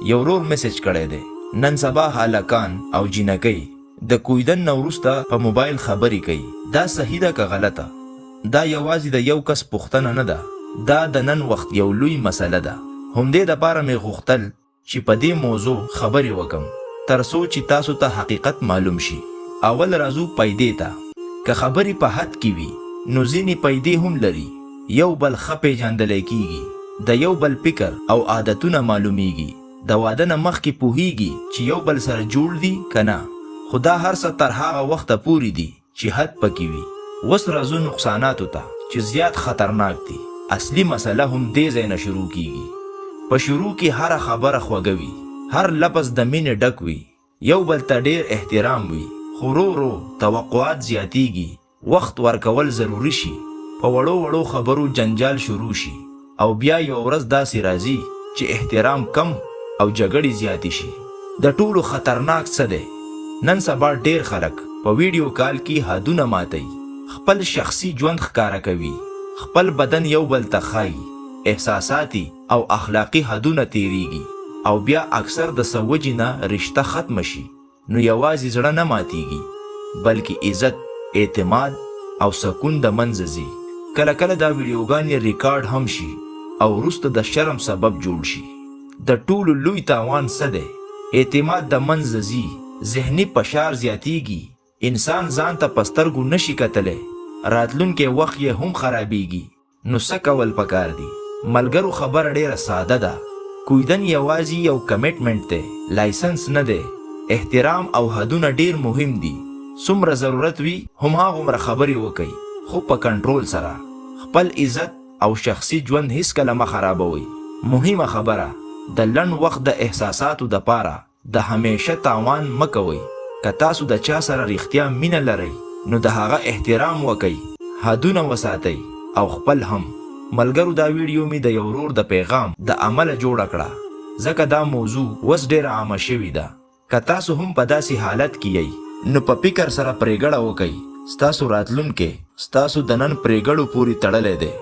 یو ورور میسج کړی دی. نن سبا هلکان او جینکۍ د کویدن نه وروسته په موبایل خبرې کوي. دا صحیح ده که غلطه؟ دا یوازې د یو کس پوښتنه نه ده، دا د نن وخت یو لوی مسله ده. همدې دپاره مې غوښتل چې په دې موضوع خبرې وکم تر څو چې تاسو ته حقیقت معلوم شي. اول راځو پیدې ته. که خبرې په حد کې وي نو ځینې پیدې هم لري. یو بل ښه پیژندلی کیږي، د یو بل فکر او عادتونه معلومیږي، د واده نه مخکې پوهیږي چې یو بل سره جوړ دي که نه. خو دا هر څه تر هغه وخته پورې دي چې حد پکې وي. اوس راځو نقصاناتو ته چې زیات خطرناک دي. اصلي مسله هم دې ځای نه شروع کیږي. په شروع کې هره خبره خوږه وي، هر لفظ د مینې ډک وي، یو بل ته ډېر احترام وي. خو ورو ورو توقعات زیاتیږي، وخت ورکول ضروري شي، په وړو وړو خبرو جنجال شروع شي، او بیا یو ورځ داسې راځي چې احترام کم او جګړې زیاتې شي. د ټولو خطرناک څه دی؟ نن سبا ډېر خلک په ویډیو کال کې حدونه ماتوي، خپل شخصي ژوند ښکاره کوي، خپل بدن یو بل ته ښایي، احساساتي او اخلاقي حدونه تیریږي، او بیا اکثر د څه وجې نه رشته ختمه شي. نو یوازې زړه نه ماتیږي بلکې عزت، اعتماد او سکون د منځه ځي. کله کله دا ویډیوګانې ریکارډ هم شي او وروسته د شرم سبب جوړ شي. د ټولو لوی تاوان څه دی؟ اعتماد د منځه ځي، ذهني فشار زیاتیږي، انسان ځان ته په سترګو نشي کتلی، راتلونکی وخت یې هم خرابیږي. نو څه کول پکار دي؟ ملګرو خبره ډېره ساده ده. کویدن یوازې یو کمیټمنټ دی، لایسنس نه دی. احترام او حدونه ډېر مهم دي. څومره ضرورت وي هماغومره خبرې وکئ، خو په کنټرول سره. خپل عزت او شخصي ژوند هیڅکله مه خرابوئ. مهمه خبره، د لنډ وخت د احساساتو دپاره د همیشه تاوان مه کوئ. که تاسو د چا سره رښتیا مینه لرئ نو د هغه احترام وکئ، حدونه وساتئ او خپل هم. ملګرو دا ویډیو مې د یو ورور د پیغام د عمله جوړه کړه، ځکه دا موضوع اوس ډېره عامه شوې ده. که تاسو هم په داسې حالت کې یئ نو په فکر سره پرېکړه وکئ. ستاسو راتلونکی ستاسو د نن پرېکړو پورې تړلی دی.